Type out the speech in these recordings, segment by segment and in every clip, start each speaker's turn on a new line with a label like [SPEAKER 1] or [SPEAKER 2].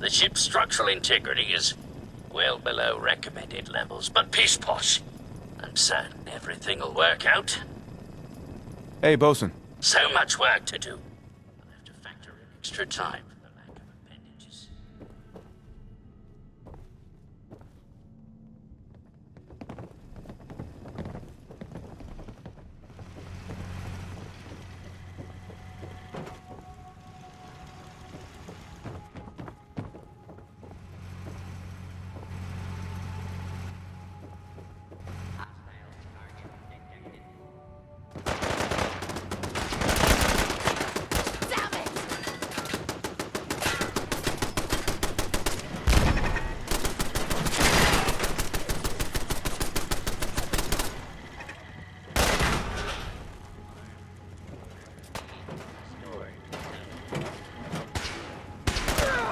[SPEAKER 1] The ship's structural integrity is well below recommended levels, but peace posh. I'm certain everything will work out.
[SPEAKER 2] Hey, Bosun.
[SPEAKER 1] So much work to do. I'll have to factor in extra time for the lack of appendages.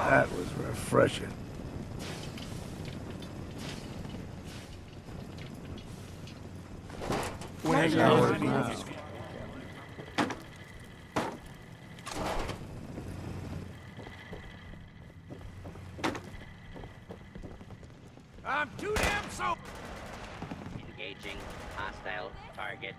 [SPEAKER 3] That was refreshing.
[SPEAKER 4] I'm too damn so.
[SPEAKER 1] Engaging hostile target.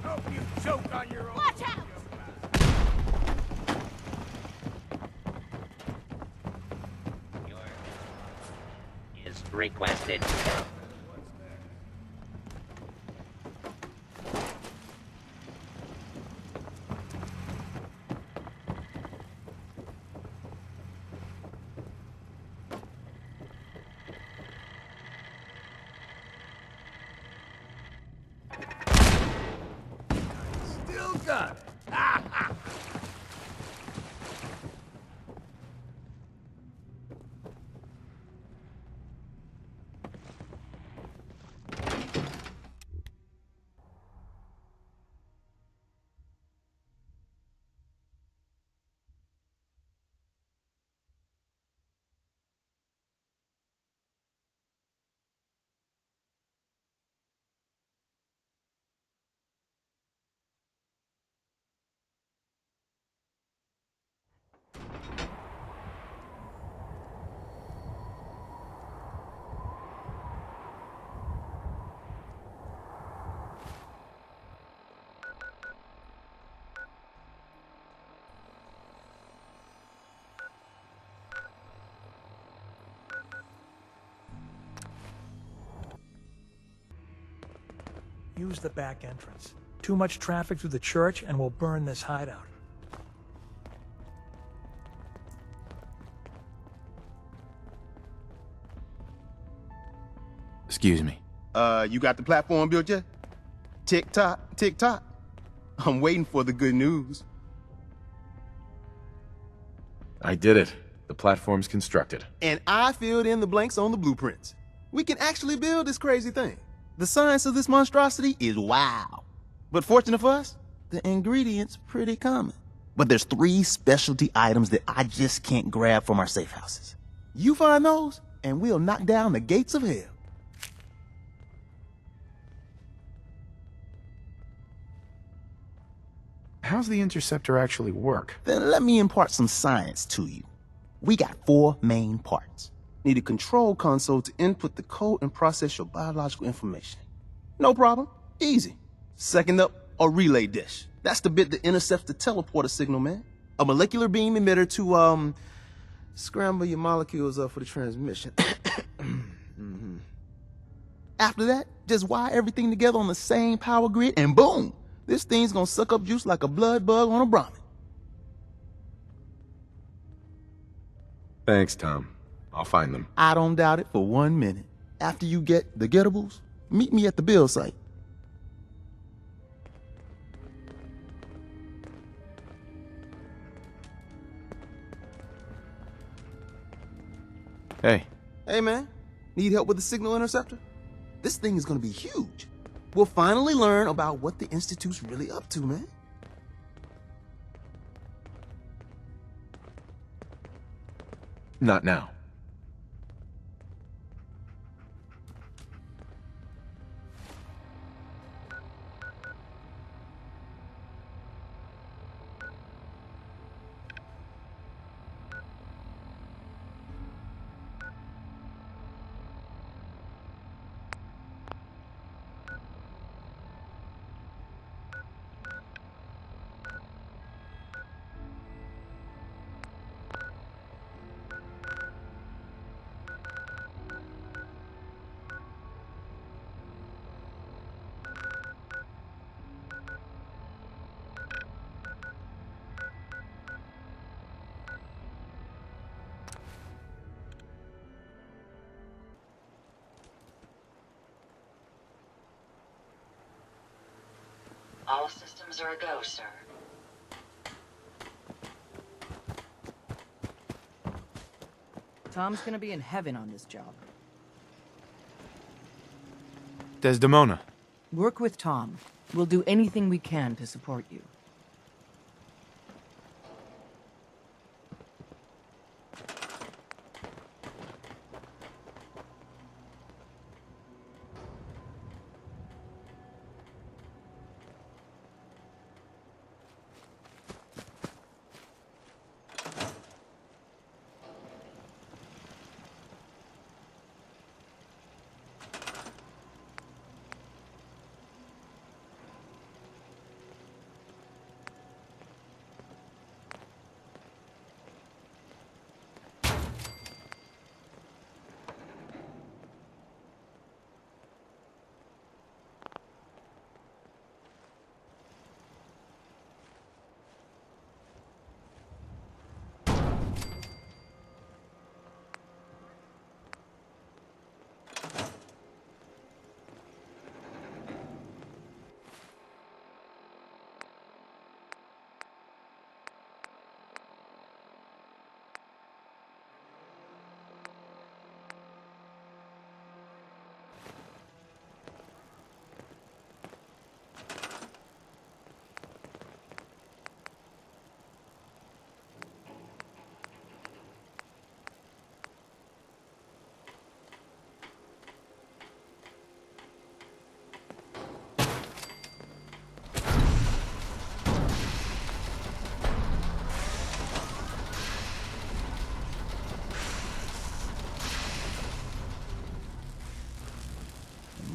[SPEAKER 4] Hope you choke on your own.
[SPEAKER 5] Watch out!
[SPEAKER 1] Your is requested.
[SPEAKER 4] Still got it.
[SPEAKER 6] Use the back entrance. Too much traffic through the church and we'll burn this hideout.
[SPEAKER 2] Excuse me.
[SPEAKER 7] You got the platform built yet? Tick-tock, tick-tock. I'm waiting for the good news.
[SPEAKER 2] I did it. The platform's constructed.
[SPEAKER 7] And I filled in the blanks on the blueprints. We can actually build this crazy thing. The science of this monstrosity is wow. But fortunate for us, the ingredients pretty common. But there's 3 specialty items that I just can't grab from our safe houses. You find those, and we'll knock down the gates of hell.
[SPEAKER 2] How's the interceptor actually work?
[SPEAKER 7] Then let me impart some science to you. We got 4 main parts. Need a control console to input the code and process your biological information. No problem. Easy. Second up, a relay dish. That's the bit that intercepts the teleporter signal, man. A molecular beam emitter to, scramble your molecules up for the transmission. After that, just wire everything together on the same power grid, and boom! This thing's gonna suck up juice like a blood bug on a Brahmin.
[SPEAKER 2] Thanks, Tom. I'll find them.
[SPEAKER 7] I don't doubt it for 1 minute. After you get the getables, meet me at the build site.
[SPEAKER 2] Hey.
[SPEAKER 7] Hey, man. Need help with the signal interceptor? This thing is gonna be huge. We'll finally learn about what the Institute's really up to, man.
[SPEAKER 2] Not now.
[SPEAKER 5] All systems are a go, sir.
[SPEAKER 8] Tom's gonna be in heaven on this job.
[SPEAKER 9] Desdemona.
[SPEAKER 8] Work with Tom. We'll do anything we can to support you.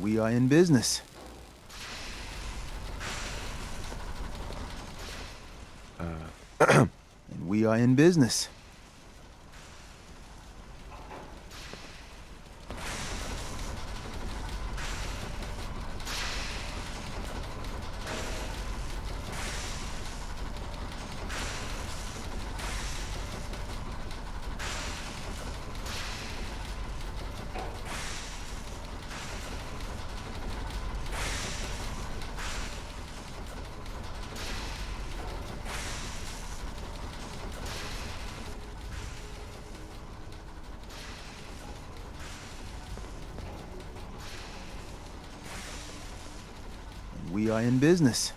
[SPEAKER 9] We are in business. And we are in business. We are in business.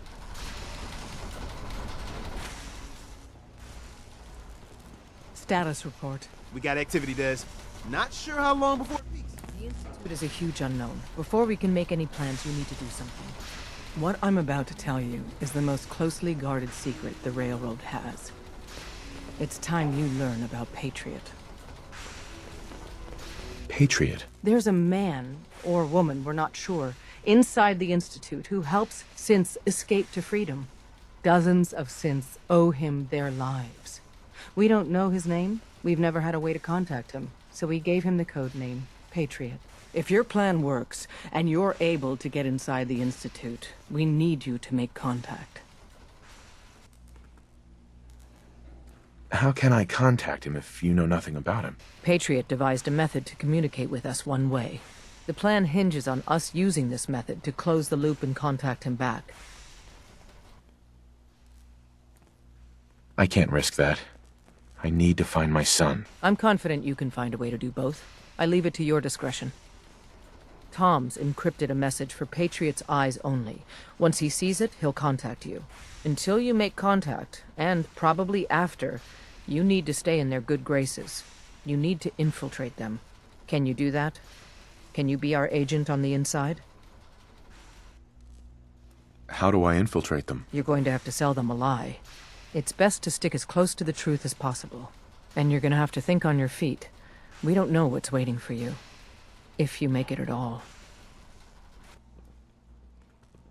[SPEAKER 8] Status report.
[SPEAKER 7] We got activity, Des. Not sure how long before it peaks.
[SPEAKER 8] The Institute is a huge unknown. Before we can make any plans, you need to do something. What I'm about to tell you is the most closely guarded secret the Railroad has. It's time you learn about Patriot.
[SPEAKER 2] Patriot?
[SPEAKER 8] There's a man, or woman, we're not sure, inside the Institute who helps synths escape to freedom. Dozens of synths owe him their lives. We don't know his name. We've never had a way to contact him, so we gave him the code name, Patriot. If your plan works, and you're able to get inside the Institute, we need you to make contact.
[SPEAKER 2] How can I contact him if you know nothing about him?
[SPEAKER 8] Patriot devised a method to communicate with us one way. The plan hinges on us using this method to close the loop and contact him back.
[SPEAKER 2] I can't risk that. I need to find my son.
[SPEAKER 8] I'm confident you can find a way to do both. I leave it to your discretion. Tom's encrypted a message for Patriot's eyes only. Once he sees it, he'll contact you. Until you make contact, and probably after, you need to stay in their good graces. You need to infiltrate them. Can you do that? Can you be our agent on the inside?
[SPEAKER 2] How do I infiltrate them?
[SPEAKER 8] You're going to have to sell them a lie. It's best to stick as close to the truth as possible. And you're gonna have to think on your feet. We don't know what's waiting for you. If you make it at all.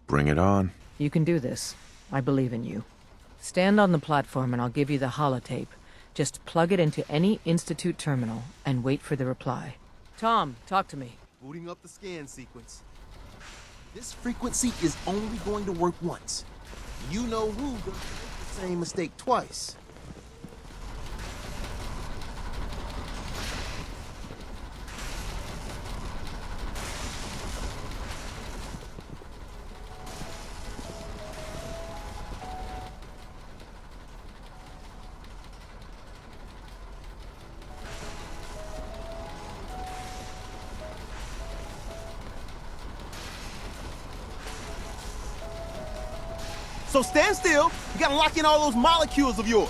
[SPEAKER 2] Bring it on.
[SPEAKER 8] You can do this. I believe in you. Stand on the platform and I'll give you the holotape. Just plug it into any Institute terminal and wait for the reply. Tom, talk to me.
[SPEAKER 7] Booting up the scan sequence. This frequency is only going to work once. You know who doesn't make the same mistake twice. So stand still. You gotta lock in all those molecules of yours.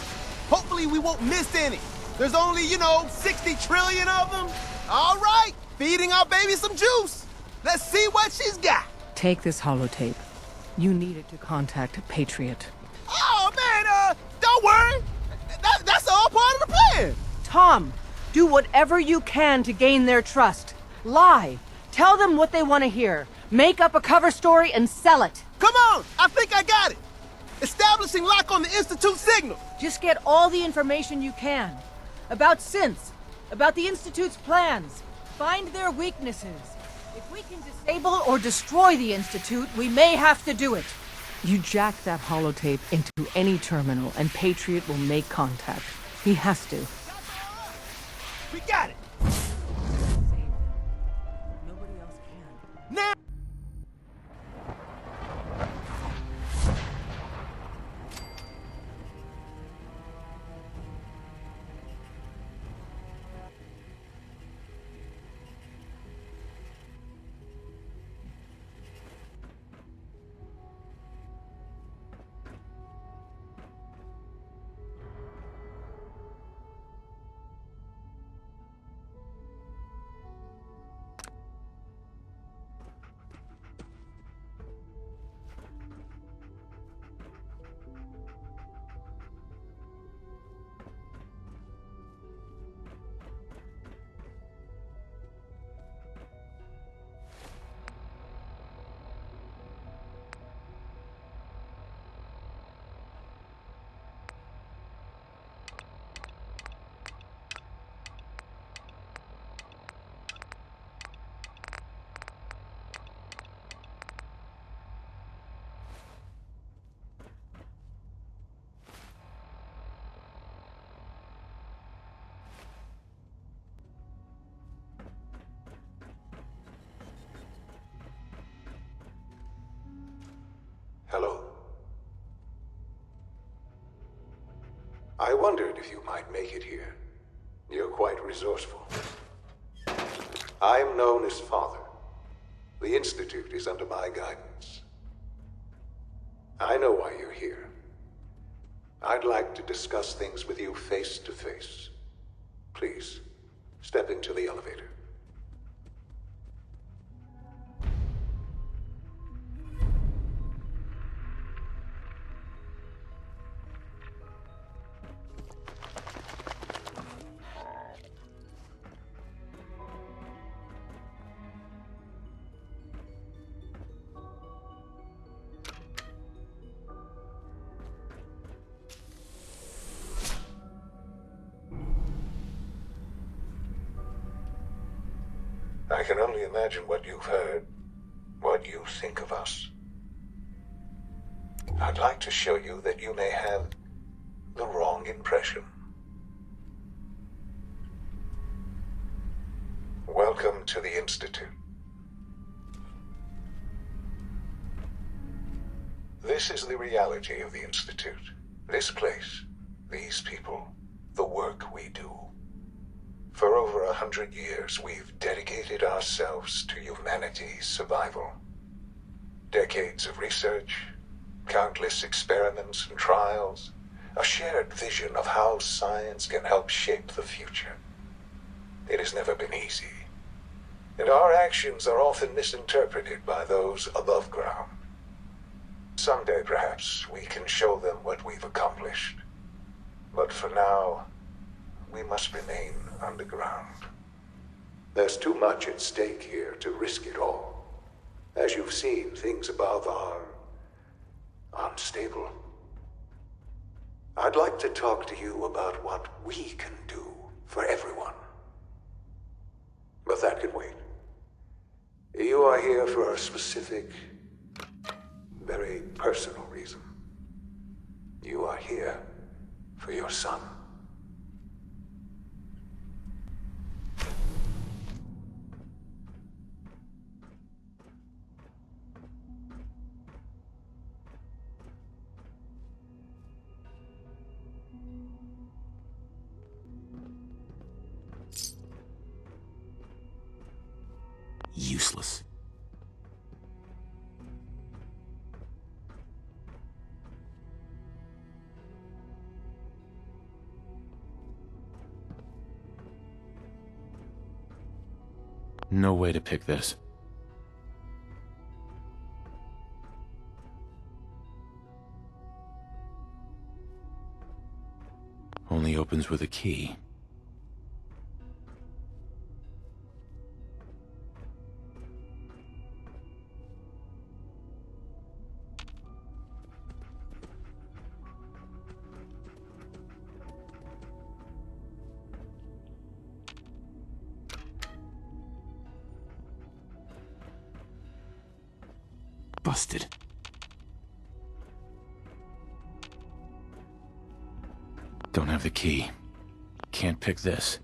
[SPEAKER 7] Hopefully we won't miss any. There's only, 60 trillion of them. All right, feeding our baby some juice. Let's see what she's got.
[SPEAKER 8] Take this holotape. You need it to contact Patriot.
[SPEAKER 7] Oh, man, don't worry. That's all part of the plan.
[SPEAKER 8] Tom, do whatever you can to gain their trust. Lie. Tell them what they want to hear. Make up a cover story and sell it.
[SPEAKER 7] Come on, I think I got it. Establishing lock on the Institute signal.
[SPEAKER 8] Just get all the information you can. About synths, about the Institute's plans. Find their weaknesses. If we can disable or destroy the Institute, we may have to do it. You jack that holotape into any terminal and Patriot will make contact. He has to.
[SPEAKER 7] We got it.
[SPEAKER 8] Nobody else can.
[SPEAKER 7] Now.
[SPEAKER 10] Hello. I wondered if you might make it here. You're quite resourceful. I'm known as Father. The Institute is under my guidance. I know why you're here. I'd like to discuss things with you face to face. Please, step into the elevator. I can only imagine what you've heard, what you think of us. I'd like to show you that you may have the wrong impression. Welcome to the Institute. This is the reality of the Institute. This place, these people, the work we do. For over 100 years, we've dedicated ourselves to humanity's survival. Decades of research, countless experiments and trials, a shared vision of how science can help shape the future. It has never been easy. And our actions are often misinterpreted by those above ground. Someday, perhaps, we can show them what we've accomplished. But for now, we must remain underground. There's too much at stake here to risk it all. As you've seen, things above are unstable. I'd like to talk to you about what we can do for everyone. But that can wait. You are here for a specific, very personal reason. You are here for your son.
[SPEAKER 2] Useless. No way to pick this. Only opens with a key. Busted. Don't have the key. Can't pick this.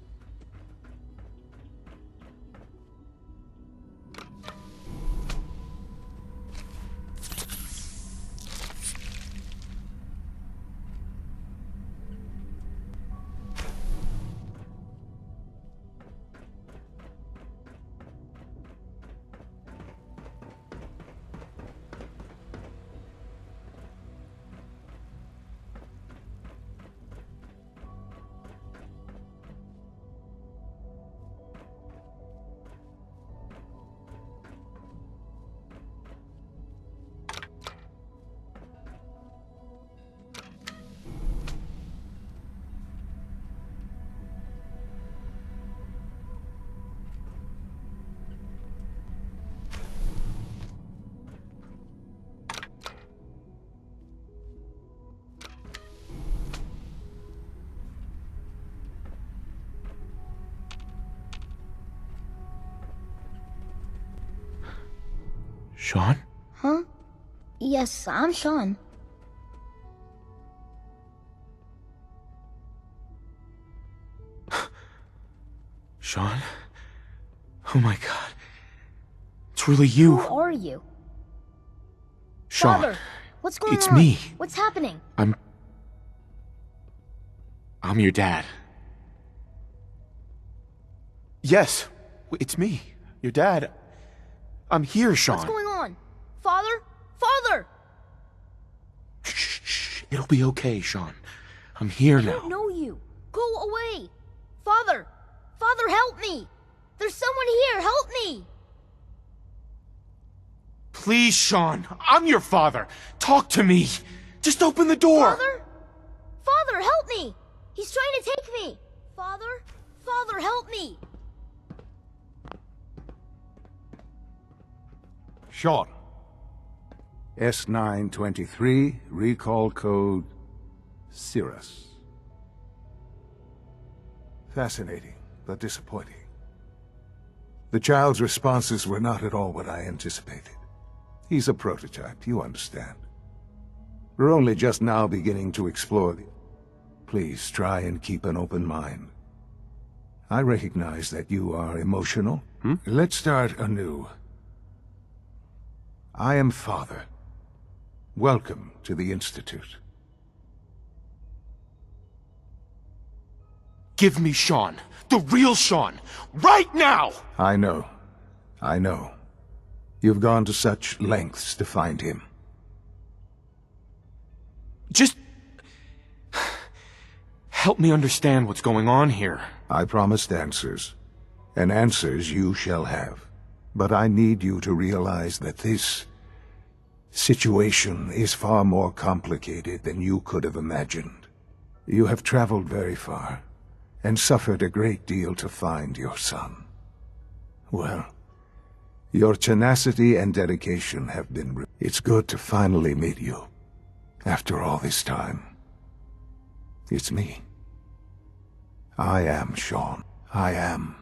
[SPEAKER 2] Sean?
[SPEAKER 11] Huh? Yes, I'm Sean.
[SPEAKER 2] Sean? Oh my god. It's really you.
[SPEAKER 11] Who are you?
[SPEAKER 2] Sean.
[SPEAKER 11] Father, what's going on?
[SPEAKER 2] It's me.
[SPEAKER 11] What's happening?
[SPEAKER 2] I'm your dad. Yes, it's me. Your dad. I'm here, Sean.
[SPEAKER 11] What's going on? Father? Father!
[SPEAKER 2] Shh. It'll be okay, Sean. I'm here now.
[SPEAKER 11] I don't know you. Go away. Father! Father, help me! There's someone here. Help me!
[SPEAKER 2] Please, Sean. I'm your father. Talk to me. Just open the door.
[SPEAKER 11] Father? Father, help me! He's trying to take me! Father? Father, help me!
[SPEAKER 3] Sean. S923, recall code Cirrus. Fascinating, but disappointing. The child's responses were not at all what I anticipated. He's a prototype, you understand. We're only just now beginning to explore the... Please try and keep an open mind. I recognize that you are emotional. Let's start anew. I am Father. Welcome to the Institute.
[SPEAKER 2] Give me Sean. The real Sean. Right now!
[SPEAKER 3] I know. I know. You've gone to such lengths to find him.
[SPEAKER 2] Just... help me understand what's going on here.
[SPEAKER 3] I promised answers. and answers you shall have. But I need you to realize that this situation is far more complicated than you could have imagined. You have traveled very far, and suffered a great deal to find your son. Well, your tenacity and dedication have been... It's good to finally meet you, after all this time. It's me. I am Sean. I am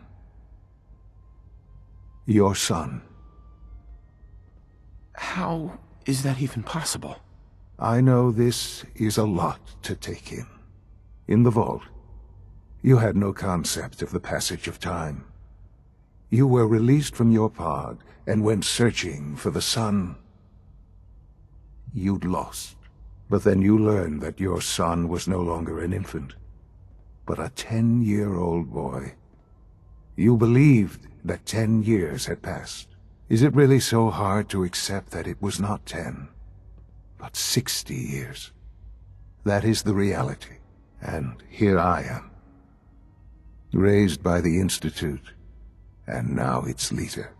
[SPEAKER 3] your son.
[SPEAKER 2] How is that even possible?
[SPEAKER 3] I know this is a lot to take in. In the vault, you had no concept of the passage of time. You were released from your pod and went searching for the son you'd lost. But then you learned that your son was no longer an infant, but a 10-year-old boy. You believed that 10 years had passed. Is it really so hard to accept that it was not 10, but 60 years? That is the reality, and here I am, raised by the Institute, and now its leader.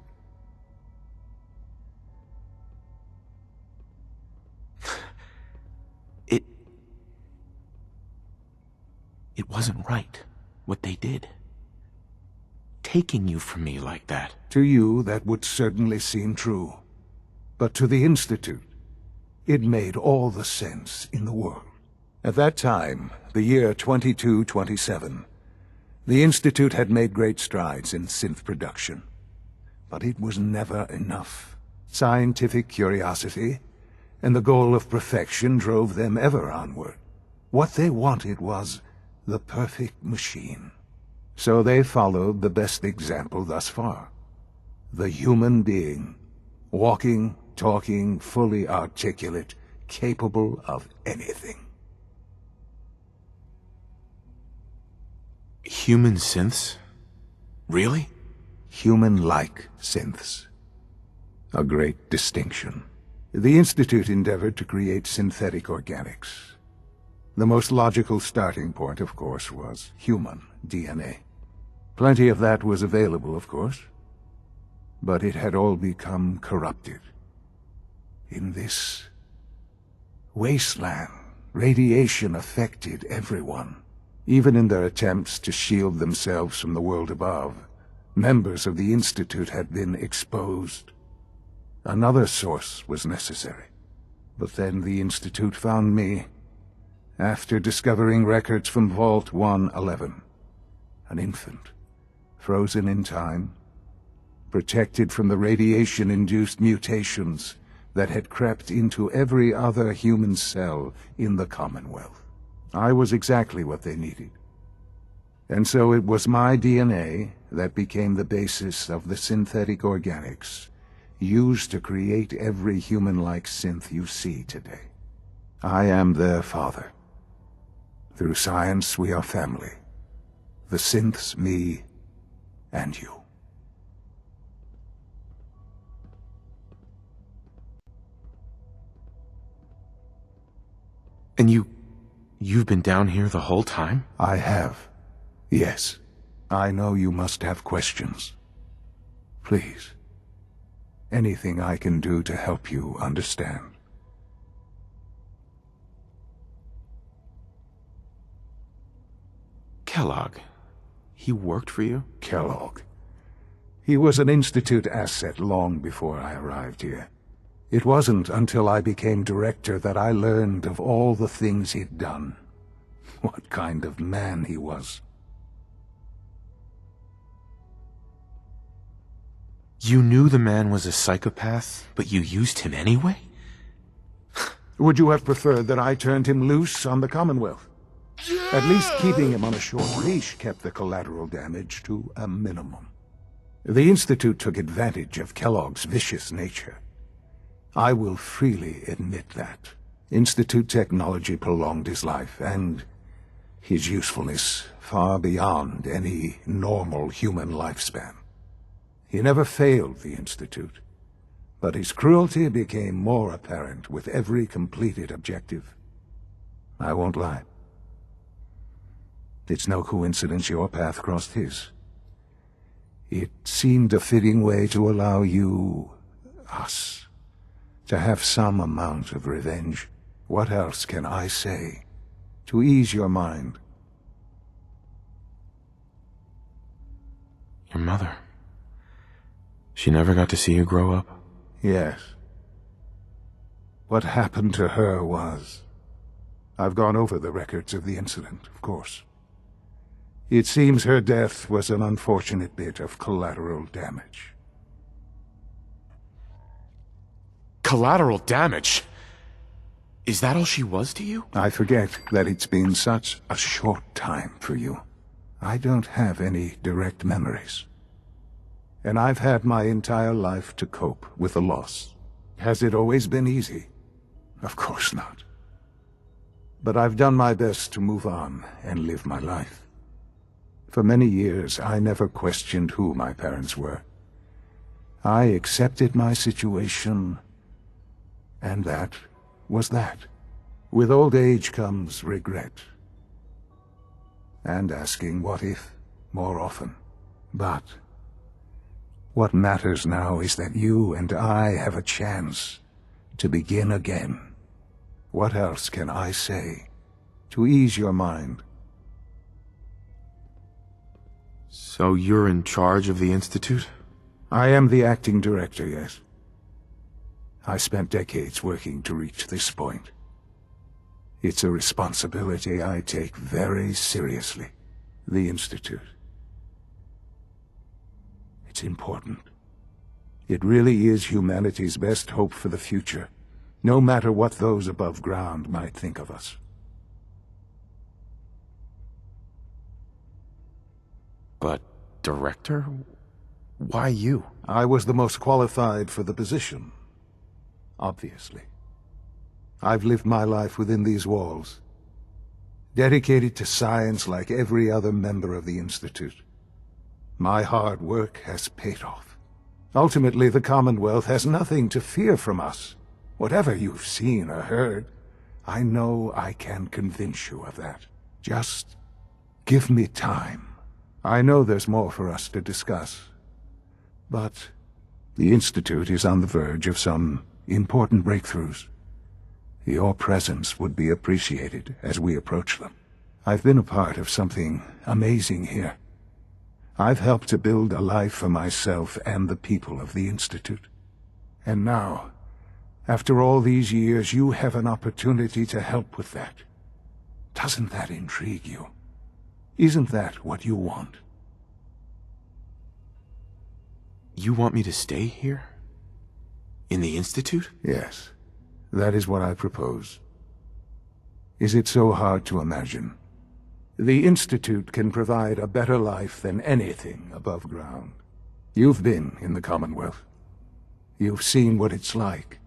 [SPEAKER 2] It wasn't right, what they did. Taking you from me like that.
[SPEAKER 3] To you, that would certainly seem true. But to the Institute, it made all the sense in the world. At that time, the year 2227, the Institute had made great strides in synth production. But it was never enough. Scientific curiosity and the goal of perfection drove them ever onward. What they wanted was the perfect machine. So they followed the best example thus far. The human being, walking, talking, fully articulate, capable of anything.
[SPEAKER 2] Human synths? Really?
[SPEAKER 3] Human-like synths. A great distinction. The Institute endeavored to create synthetic organics. The most logical starting point, of course, was human DNA. Plenty of that was available, of course, but it had all become corrupted. In this wasteland, radiation affected everyone. Even in their attempts to shield themselves from the world above, members of the Institute had been exposed. Another source was necessary. But then the Institute found me, after discovering records from Vault 111. An infant, frozen in time, protected from the radiation-induced mutations that had crept into every other human cell in the Commonwealth. I was exactly what they needed. And so it was my DNA that became the basis of the synthetic organics used to create every human-like synth you see today. I am their father. Through science, we are family. The synths, me, and you.
[SPEAKER 2] And you've been down here the whole time?
[SPEAKER 3] I have. Yes. I know you must have questions. Please. Anything I can do to help you understand.
[SPEAKER 2] Kellogg. He worked for you?
[SPEAKER 3] Kellogg. He was an Institute asset long before I arrived here. It wasn't until I became director that I learned of all the things he'd done. What kind of man he was.
[SPEAKER 2] You knew the man was a psychopath, but you used him anyway?
[SPEAKER 3] Would you have preferred that I turned him loose on the Commonwealth? At least keeping him on a short leash kept the collateral damage to a minimum. The Institute took advantage of Kellogg's vicious nature. I will freely admit that. Institute technology prolonged his life, and his usefulness far beyond any normal human lifespan. He never failed the Institute, but his cruelty became more apparent with every completed objective. I won't lie. It's no coincidence your path crossed his. It seemed a fitting way to allow you, us, to have some amount of revenge. What else can I say to ease your mind?
[SPEAKER 2] Your mother. She never got to see you grow up?
[SPEAKER 3] Yes. What happened to her was... I've gone over the records of the incident, of course. It seems her death was an unfortunate bit of collateral damage.
[SPEAKER 2] Collateral damage? Is that all she was to you?
[SPEAKER 3] I forget that it's been such a short time for you. I don't have any direct memories. And I've had my entire life to cope with the loss. Has it always been easy? Of course not. But I've done my best to move on and live my life. For many years, I never questioned who my parents were. I accepted my situation, and that was that. With old age comes regret. And asking what if more often. But what matters now is that you and I have a chance to begin again. What else can I say to ease your mind?
[SPEAKER 2] So you're in charge of the Institute?
[SPEAKER 3] I am the acting director, yes. I spent decades working to reach this point. It's a responsibility I take very seriously. The Institute. It's important. It really is humanity's best hope for the future, no matter what those above ground might think of us.
[SPEAKER 2] But, Director? Why you?
[SPEAKER 3] I was the most qualified for the position. Obviously. I've lived my life within these walls, dedicated to science like every other member of the Institute. My hard work has paid off. Ultimately, the Commonwealth has nothing to fear from us. Whatever you've seen or heard, I know I can convince you of that. Just give me time. I know there's more for us to discuss. But the Institute is on the verge of some important breakthroughs. Your presence would be appreciated as we approach them. I've been a part of something amazing here. I've helped to build a life for myself and the people of the Institute. And now, after all these years, you have an opportunity to help with that. Doesn't that intrigue you? Isn't that what you want?
[SPEAKER 2] You want me to stay here? In the Institute?
[SPEAKER 3] Yes. That is what I propose. Is it so hard to imagine? The Institute can provide a better life than anything above ground. You've been in the Commonwealth. You've seen what it's like.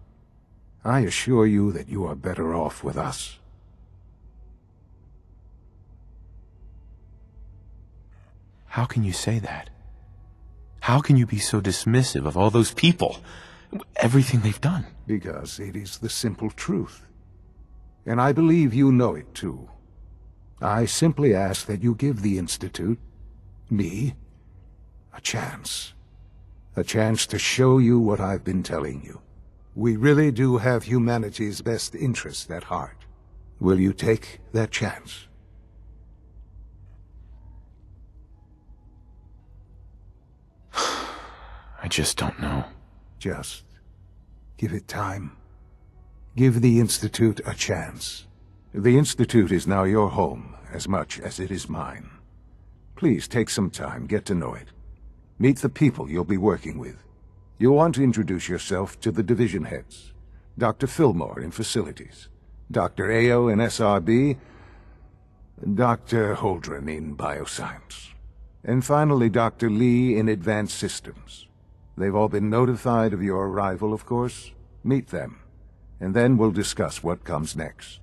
[SPEAKER 3] I assure you that you are better off with us.
[SPEAKER 2] How can you say that? How can you be so dismissive of all those people? Everything they've done?
[SPEAKER 3] Because it is the simple truth. And I believe you know it too. I simply ask that you give the Institute, me, a chance. A chance to show you what I've been telling you. We really do have humanity's best interest at heart. Will you take that chance?
[SPEAKER 2] I just don't know.
[SPEAKER 3] Just give it time. Give the Institute a chance. The Institute is now your home as much as it is mine. Please take some time, get to know it. Meet the people you'll be working with. You'll want to introduce yourself to the division heads. Dr. Fillmore in Facilities, Dr. Ayo in SRB, Dr. Holdren in Bioscience, and finally Dr. Lee in Advanced Systems. They've all been notified of your arrival, of course. Meet them, and then we'll discuss what comes next.